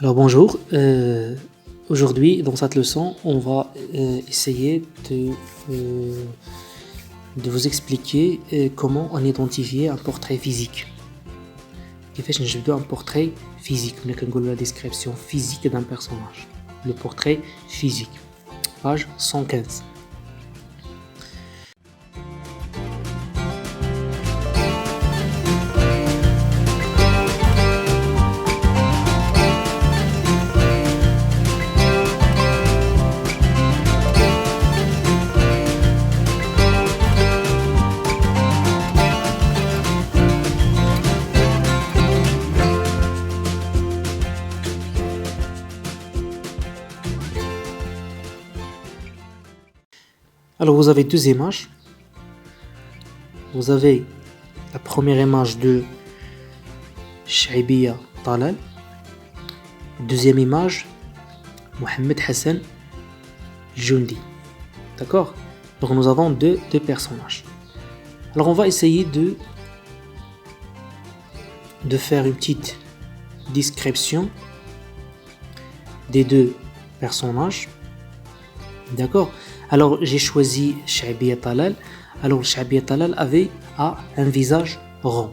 Alors bonjour, aujourd'hui dans cette leçon on va essayer de vous expliquer comment on identifie un portrait physique. كيفاش نجبدو un portrait physique, ملي كنقولوا la description physique d'un personnage. Le portrait physique, page 115. Alors vous avez deux images. Vous avez la première image de Chaibiya Talal. Deuxième image, Mohamed Hassan Joundi. D'accord? Donc nous avons deux personnages. Alors on va essayer de faire une petite description des deux personnages. D'accord? Alors j'ai choisi Chaibiya Talal. Alors Chaibiya Talal avait un visage rond.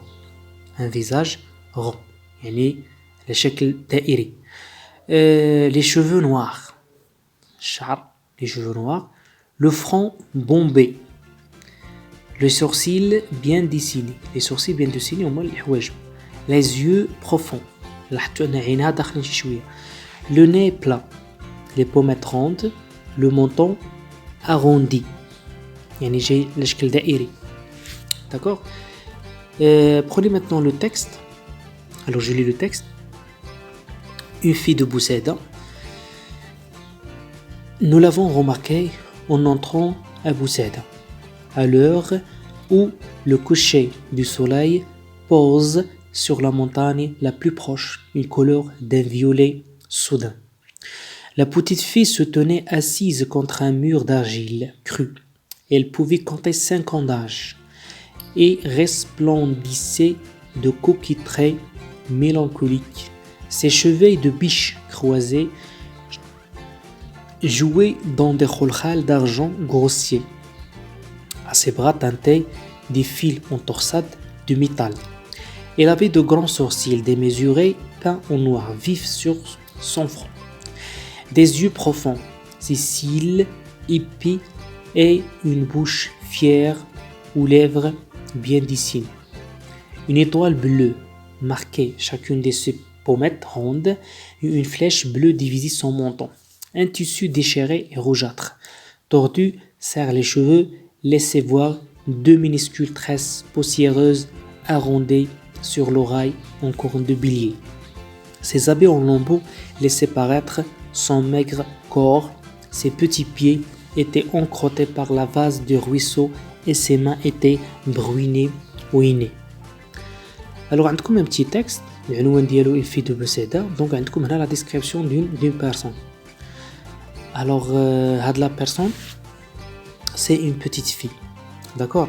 Un visage rond. يعني الشكل دائري. Les cheveux noirs. الشعر, les cheveux noirs. Le front bombé. Le sourcil bien dessiné. Les sourcils bien dessinés هما الحواجب. Les yeux profonds. لاحظتوا أن عينها داخلين شي شوية. Le nez plat. Les pommettes rondes. Le menton arrondi. يعني جاي لشكل دائري. D'accord? Prenez maintenant le texte. Alors je lis le texte. Une fille de Bousseda. Nous l'avons remarqué en entrant à Bousseda, à l'heure où le coucher du soleil pose sur la montagne la plus proche une couleur d'un violet soudain. La petite fille se tenait assise contre un mur d'argile crue. Elle pouvait compter 5 ans d'âge et resplendissait de coquilles traits mélancoliques. Ses cheveux de biche croisés jouaient dans des khulkhal d'argent grossier. À ses bras teintés des fils en torsade de métal. Elle avait de grands sourcils démesurés peints en noir vif sur son front. Des yeux profonds, ses cils épais et une bouche fière aux lèvres bien dessinées. Une étoile bleue marquait chacune de ses pommettes rondes et une flèche bleue divisait son menton. Un tissu déchiré et rougeâtre, tordu, serre les cheveux, laissait voir deux minuscules tresses poussiéreuses arrondies sur l'oreille en corne de bélier. Ses habits en lambeaux laissaient paraître son maigre corps, ses petits pieds étaient encrottés par la vase du ruisseau et ses mains étaient bruinées ou innées. Alors, عندكم un petit texte, العنوان ديالو une fille de Bousseda, donc عندكم هنا la description d'une personne. Alors, هاد la personne, c'est une petite fille, d'accord?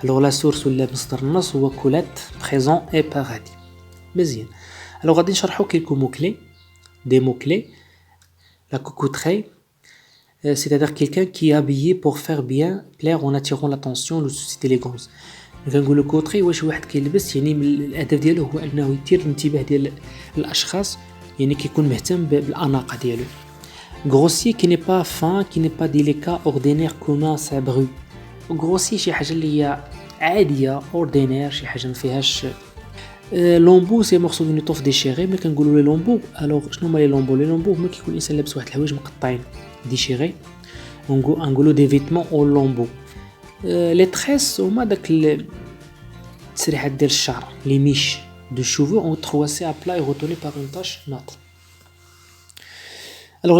Alors, la source ولا مصدر النص هو كولات présent et paradis. مزيان. Alors, غادي نشرحو quelques mots-clés, des mots-clés. La cocoterie, c'est-à-dire quelqu'un qui est habillé pour faire bien plaire en attirant l'attention, le souci d'élégance. كنقولوا كوتري واش واحد كيلبس يعني من الهدف ديالو هو انه يثير الانتباه ديال الاشخاص يعني كيكون مهتم بالاناقه ديالو. grossier qui n'est pas fin, qui n'est pas délicat, ordinaire, commun, sabru. grossier شي حاجه اللي هي عاديه ordinaire, شي حاجه ما فيهاش. لومبو سي مورسو دون طوف ديشيري. ملي كنقولوا لي لومبو الوغ شنو هما لي لومبو؟ لي لومبو هما كيكون الانسان لابس واحد الحوايج مقطعين ديشيري نقولوا دي فيتمون او لومبو. لي تريس هما داك التسريحات ديال الشعر لي ميش دو شوفو اون ترواسي ا بلا اي روتوني بار اون تاش نوت. Alors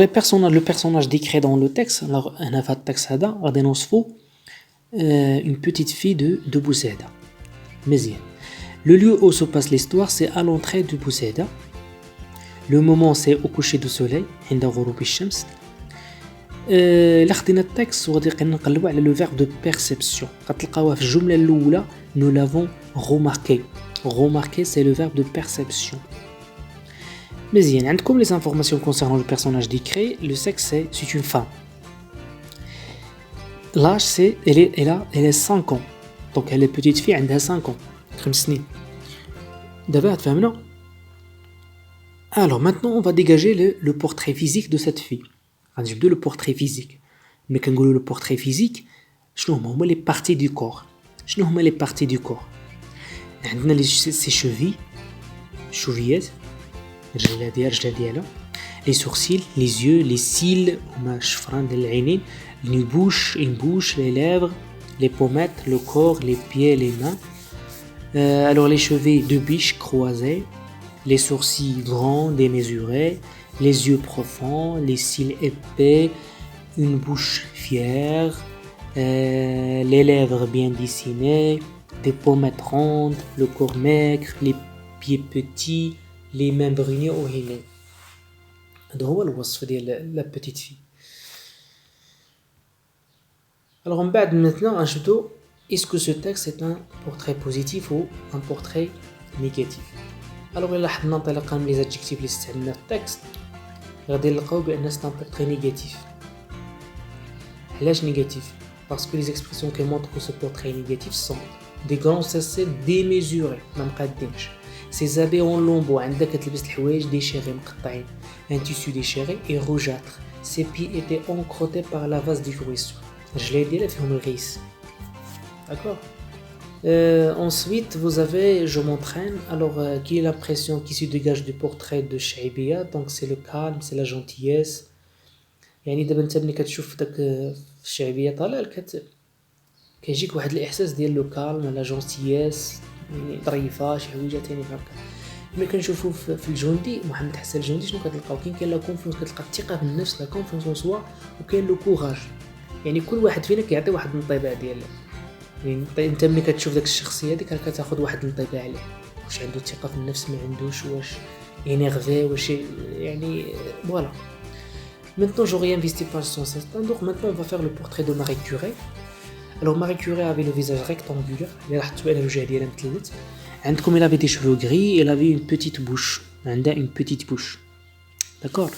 le personnage décrit dans le texte, alors هنا في التكست هذا غادي نوصفو une petite fille de Bousseda. مزيان. Le lieu où se passe l'histoire, c'est à l'entrée de Bousseda. Le moment, c'est au coucher du soleil, عند غروب الشمس. إلا خدينا التكست وغادي نقلبوا على لو فيرب دو بيرسيبسيون غتلقاوها في الجمله الاولى nous l'avons remarqué. Remarquer, c'est le verbe de perception. مزيان عندكم les informations concernant le personnage décrit. Le sexe c'est une femme. L'âge c'est elle est 5 ans. Donc elle est petite fille عندها 5 ans. 5 سنين. دابا تفهمنا. Alors maintenant on va dégager le portrait physique de cette fille. غنجبدو le portrait physique. Mais كنقولوا le portrait physique شنو هما les parties du corps. شنو هما les parties du corps. عندنا ses chevilles, chevillettes, رجلها ديالها, les sourcils, les yeux, les cils, هما الشفران ديال العينين, une bouche, les lèvres, les pommettes, le corps, les pieds, les mains. Alors les cheveux de biche croisés, les sourcils grands, démesurés, les yeux profonds, les cils épais, une bouche fière, les lèvres bien dessinées, des pommettes rondes, le corps maigre, les pieds petits, les mains brunées au هنا. هذا هو الوصف ديال la petite fille. Alors en bas maintenant نشوفوا est-ce que ce texte est un portrait positif ou un portrait négatif. Alors إلا لاحظنا انطلاقا من les adjectifs اللي استعملنا في التكست غادي نلقاو بان c'est un portrait négatif. علاش négatif? Parce que les expressions qui montrent que ce portrait est négatif sont des grands cessés démesurés ما مقادينش. Ses habits en lambeaux, عندها كتلبس الحوايج déchirés مقطعين, un tissu déchiré et rougeâtre. Ses pieds étaient encrottés par la vase du ruisseau. رجلي ديالها فيهم الغيس. D'accord. Ensuite, vous avez je m'entraîne. Alors, qui est l'impression qui se dégage du portrait de Shaibia? Donc, c'est le calme, c'est la gentillesse. يعني دابا انت ملي كتشوف داك الشعبيه طلال كيجيك واحد الاحساس ديال لو كالم ولا جونتييس يعني ظريفه شي حويجه ثاني هكا. ملي كنشوفوا في الجندي محمد حسن الجندي شنو كتلقاو كاين لا كونفونس كتلقى الثقه بالنفس لا كونفونس اون سوا وكاين لو كوراج. يعني كل واحد فينا كيعطي واحد الانطباع ديالو. يعني انت ملي كتشوف داك الشخصيه ديك كتاخذ واحد الانطباع عليه واش عنده ثقه في النفس ما عندوش واش انيرفي واش يعني فوالا. Maintenant, j'aurais investi par son instinct. Donc maintenant, on va faire le portrait de Marie Curie. Alors Marie Curie avait le visage rectangulaire. Elle avait des cheveux gris. Elle avait une petite bouche. Elle a une petite bouche. D'accord.